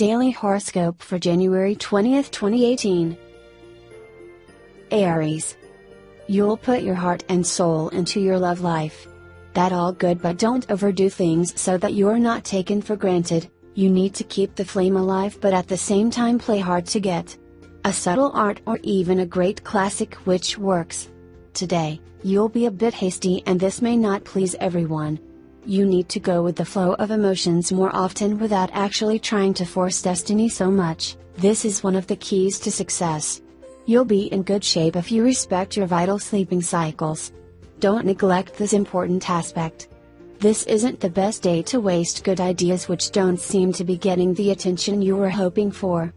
Daily Horoscope for January 20th, 2018. Aries. You'll put your heart and soul into your love life. That all good, but don't overdo things so that you're not taken for granted. You need to keep the flame alive but at the same time play hard to get. A subtle art or even a great classic which works. Today, you'll be a bit hasty and this may not please everyone. You need to go with the flow of emotions more often without actually trying to force destiny so much. This is one of the keys to success. You'll be in good shape if you respect your vital sleeping cycles. Don't neglect this important aspect. This isn't the best day to waste good ideas which don't seem to be getting the attention you were hoping for.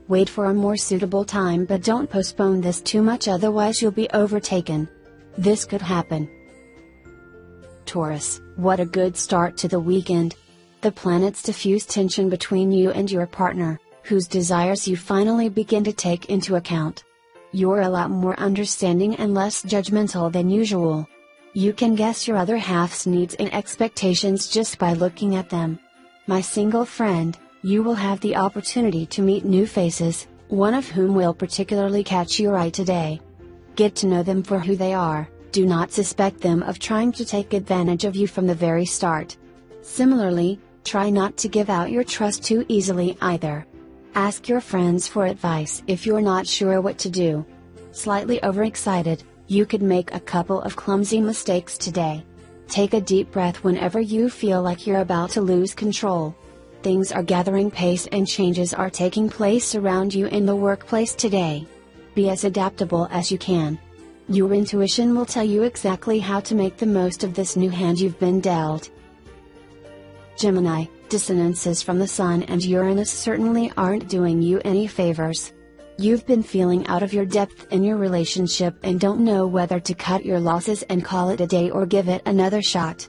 Wait for a more suitable time, but don't postpone this too much, otherwise you'll be overtaken. This could happen. Taurus, what a good start to the weekend. The planets diffuse tension between you and your partner, whose desires you finally begin to take into account. You're a lot more understanding and less judgmental than usual. You can guess your other half's needs and expectations just by looking at them. My single friend, you will have the opportunity to meet new faces, one of whom will particularly catch your eye today. Get to know them for who they are. Do not suspect them of trying to take advantage of you from the very start. Similarly, try not to give out your trust too easily either. Ask your friends for advice if you're not sure what to do. Slightly overexcited, you could make a couple of clumsy mistakes today. Take a deep breath whenever you feel like you're about to lose control. Things are gathering pace and changes are taking place around you in the workplace today. Be as adaptable as you can. Your intuition will tell you exactly how to make the most of this new hand you've been dealt. Gemini, dissonances from the Sun and Uranus certainly aren't doing you any favors. You've been feeling out of your depth in your relationship and don't know whether to cut your losses and call it a day or give it another shot.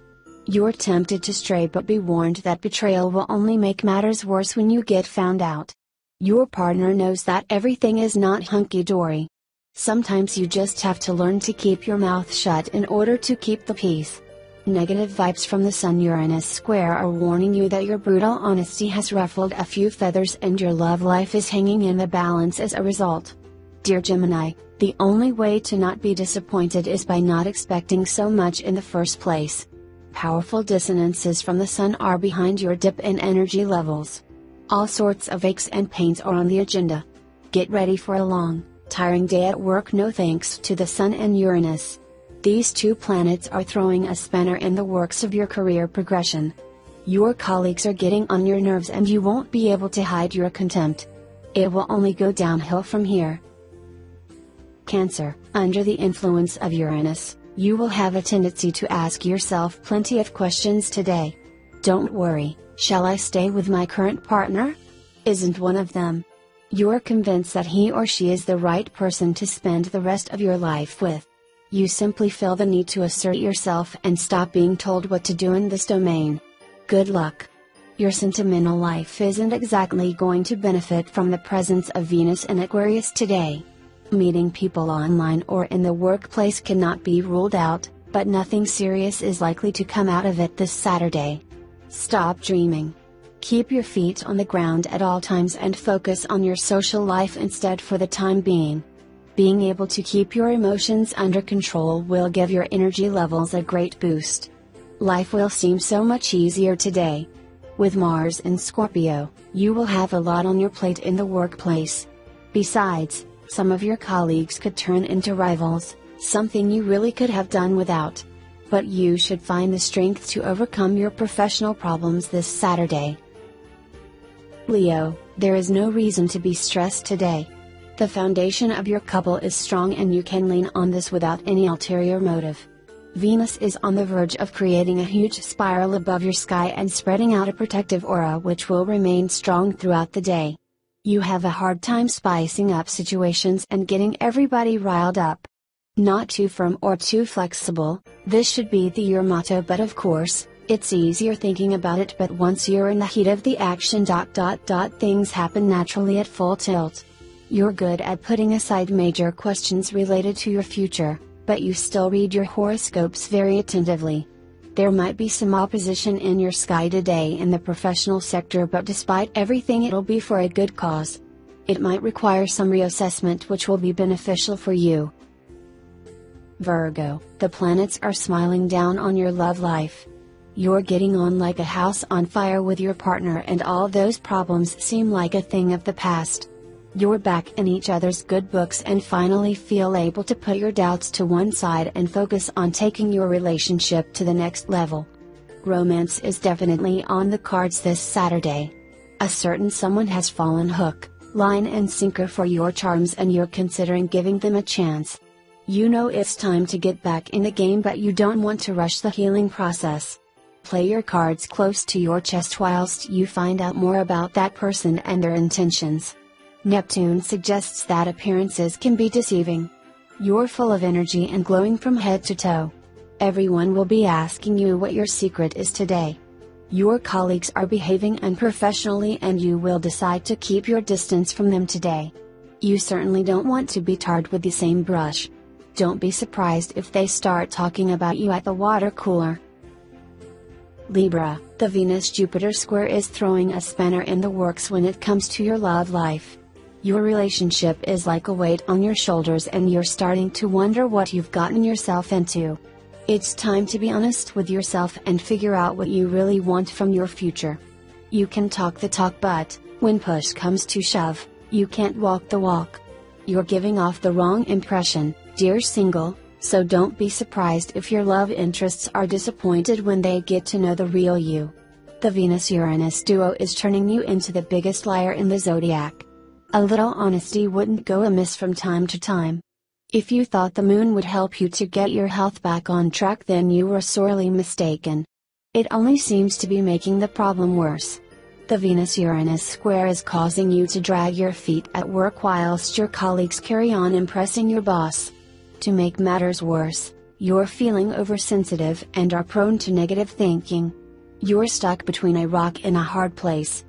You're tempted to stray, but be warned that betrayal will only make matters worse when you get found out. Your partner knows that everything is not hunky-dory. Sometimes you just have to learn to keep your mouth shut in order to keep the peace. Negative vibes from the Sun-Uranus square are warning you that your brutal honesty has ruffled a few feathers and your love life is hanging in the balance as a result. Dear Gemini, the only way to not be disappointed is by not expecting so much in the first place. Powerful dissonances from the Sun are behind your dip in energy levels. All sorts of aches and pains are on the agenda. Get ready for a long, tiring day at work, no thanks to the Sun and Uranus. These two planets are throwing a spanner in the works of your career progression. Your colleagues are getting on your nerves and you won't be able to hide your contempt. It will only go downhill from here. Cancer, under the influence of Uranus, you will have a tendency to ask yourself plenty of questions today. Don't worry, shall I stay with my current partner? Isn't one of them. You're convinced that he or she is the right person to spend the rest of your life with. You simply feel the need to assert yourself and stop being told what to do in this domain. Good luck. Your sentimental life isn't exactly going to benefit from the presence of Venus in Aquarius today. Meeting people online or in the workplace cannot be ruled out, but nothing serious is likely to come out of it this Saturday. Stop dreaming. Keep your feet on the ground at all times and focus on your social life instead for the time being. Being able to keep your emotions under control will give your energy levels a great boost. Life will seem so much easier today. With Mars in Scorpio, you will have a lot on your plate in the workplace. Besides, some of your colleagues could turn into rivals, something you really could have done without. But you should find the strength to overcome your professional problems this Saturday. Leo, there is no reason to be stressed today. The foundation of your couple is strong and you can lean on this without any ulterior motive. Venus is on the verge of creating a huge spiral above your sky and spreading out a protective aura which will remain strong throughout the day. You have a hard time spicing up situations and getting everybody riled up. Not too firm or too flexible, this should be your motto, but of course, it's easier thinking about it, but once you're in the heat of the action, things happen naturally at full tilt. You're good at putting aside major questions related to your future, but you still read your horoscopes very attentively. There might be some opposition in your sky today in the professional sector, but despite everything, it'll be for a good cause. It might require some reassessment, which will be beneficial for you. Virgo, the planets are smiling down on your love life. You're getting on like a house on fire with your partner, and all those problems seem like a thing of the past. You're back in each other's good books and finally feel able to put your doubts to one side and focus on taking your relationship to the next level. Romance is definitely on the cards this Saturday. A certain someone has fallen hook, line and sinker for your charms, and you're considering giving them a chance. You know it's time to get back in the game, but you don't want to rush the healing process. Play your cards close to your chest whilst you find out more about that person and their intentions. Neptune suggests that appearances can be deceiving. You're full of energy and glowing from head to toe. Everyone will be asking you what your secret is today. Your colleagues are behaving unprofessionally and you will decide to keep your distance from them today. You certainly don't want to be tarred with the same brush. Don't be surprised if they start talking about you at the water cooler. Libra, the Venus-Jupiter square is throwing a spanner in the works when it comes to your love life. Your relationship is like a weight on your shoulders and you're starting to wonder what you've gotten yourself into. It's time to be honest with yourself and figure out what you really want from your future. You can talk the talk, but when push comes to shove, you can't walk the walk. You're giving off the wrong impression, dear single, so don't be surprised if your love interests are disappointed when they get to know the real you. The Venus-Uranus duo is turning you into the biggest liar in the zodiac. A little honesty wouldn't go amiss from time to time. If you thought the moon would help you to get your health back on track, then you were sorely mistaken. It only seems to be making the problem worse. The Venus-Uranus square is causing you to drag your feet at work whilst your colleagues carry on impressing your boss. To make matters worse, you're feeling oversensitive and are prone to negative thinking. You're stuck between a rock and a hard place.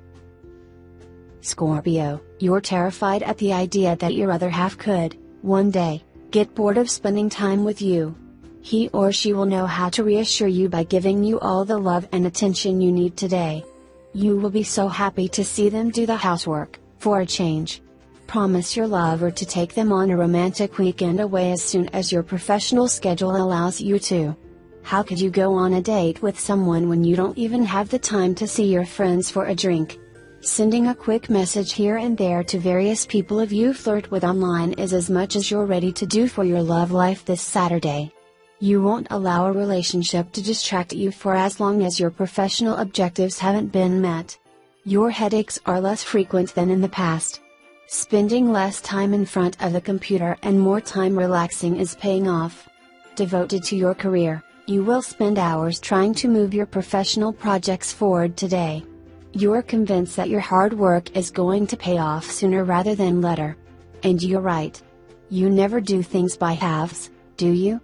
Scorpio, you're terrified at the idea that your other half could, one day, get bored of spending time with you. He or she will know how to reassure you by giving you all the love and attention you need today. You will be so happy to see them do the housework, for a change. Promise your lover to take them on a romantic weekend away as soon as your professional schedule allows you to. How could you go on a date with someone when you don't even have the time to see your friends for a drink? Sending a quick message here and there to various people you flirt with online is as much as you're ready to do for your love life this Saturday. You won't allow a relationship to distract you for as long as your professional objectives haven't been met. Your headaches are less frequent than in the past. Spending less time in front of the computer and more time relaxing is paying off. Devoted to your career, you will spend hours trying to move your professional projects forward today. You're convinced that your hard work is going to pay off sooner rather than later. And you're right. You never do things by halves, do you?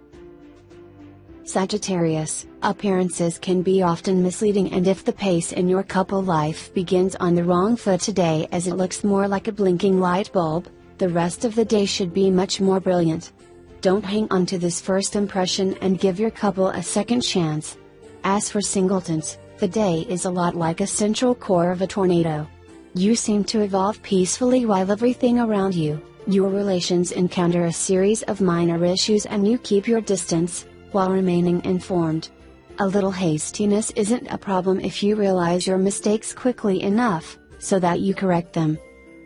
Sagittarius, appearances can be often misleading, and if the pace in your couple life begins on the wrong foot today as it looks more like a blinking light bulb, the rest of the day should be much more brilliant. Don't hang on to this first impression and give your couple a second chance. As for singletons, the day is a lot like a central core of a tornado. You seem to evolve peacefully while everything around you, your relations encounter a series of minor issues and you keep your distance, while remaining informed. A little hastiness isn't a problem if you realize your mistakes quickly enough, so that you correct them.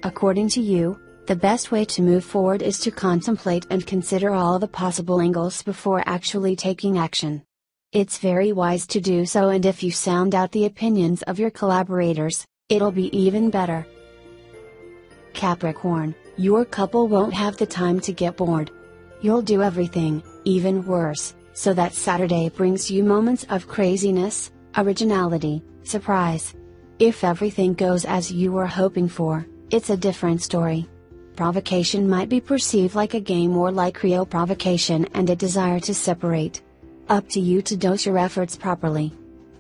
According to you, the best way to move forward is to contemplate and consider all the possible angles before actually taking action. It's very wise to do so, and if you sound out the opinions of your collaborators, it'll be even better. Capricorn, your couple won't have the time to get bored. You'll do everything, even worse, so that Saturday brings you moments of craziness, originality, surprise. If everything goes as you were hoping for, it's a different story. Provocation might be perceived like a game or like real provocation and a desire to separate. Up to you to dose your efforts properly.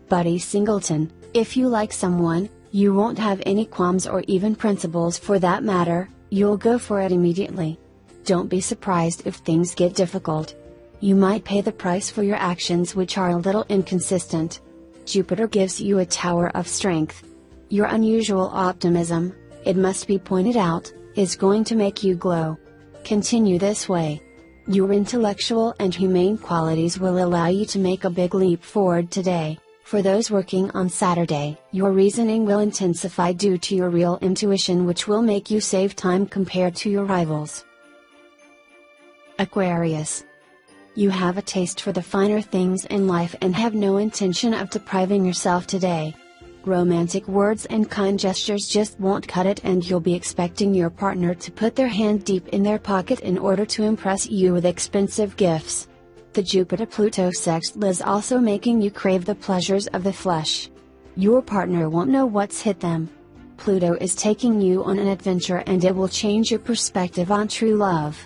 Buddy singleton, if you like someone, you won't have any qualms or even principles for that matter, you'll go for it immediately. Don't be surprised if things get difficult. You might pay the price for your actions, which are a little inconsistent. Jupiter gives you a tower of strength. Your unusual optimism, it must be pointed out, is going to make you glow. Continue this way. Your intellectual and humane qualities will allow you to make a big leap forward today. For those working on Saturday, your reasoning will intensify due to your real intuition, which will make you save time compared to your rivals. Aquarius. You have a taste for the finer things in life and have no intention of depriving yourself today. Romantic words and kind gestures just won't cut it, and you'll be expecting your partner to put their hand deep in their pocket in order to impress you with expensive gifts. The Jupiter-Pluto sextile is also making you crave the pleasures of the flesh. Your partner won't know what's hit them. Pluto is taking you on an adventure, and it will change your perspective on true love.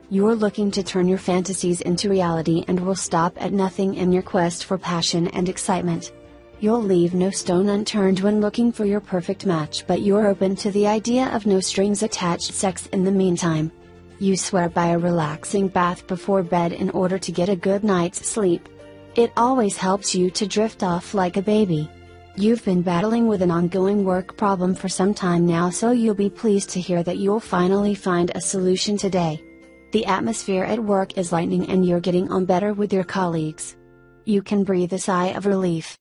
You're looking to turn your fantasies into reality and will stop at nothing in your quest for passion and excitement. You'll leave no stone unturned when looking for your perfect match, but you're open to the idea of no strings attached sex in the meantime. You swear by a relaxing bath before bed in order to get a good night's sleep. It always helps you to drift off like a baby. You've been battling with an ongoing work problem for some time now, so you'll be pleased to hear that you'll finally find a solution today. The atmosphere at work is lightening and you're getting on better with your colleagues. You can breathe a sigh of relief.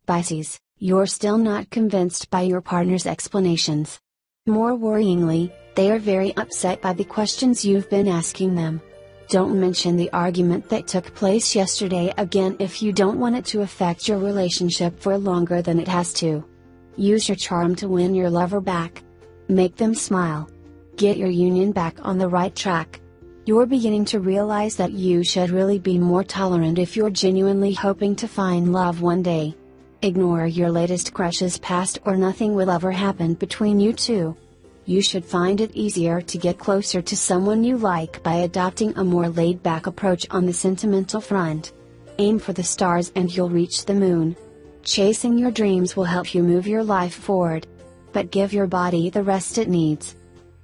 Pisces, you're still not convinced by your partner's explanations. More worryingly, they are very upset by the questions you've been asking them. Don't mention the argument that took place yesterday again if you don't want it to affect your relationship for longer than it has to. Use your charm to win your lover back. Make them smile. Get your union back on the right track. You're beginning to realize that you should really be more tolerant if you're genuinely hoping to find love one day. Ignore your latest crush's past, or nothing will ever happen between you two. You should find it easier to get closer to someone you like by adopting a more laid-back approach on the sentimental front. Aim for the stars and you'll reach the moon. Chasing your dreams will help you move your life forward. But give your body the rest it needs.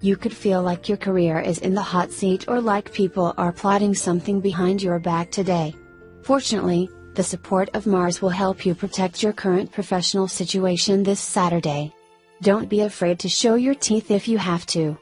You could feel like your career is in the hot seat, or like people are plotting something behind your back today. Fortunately, the support of Mars will help you protect your current professional situation this Saturday. Don't be afraid to show your teeth if you have to.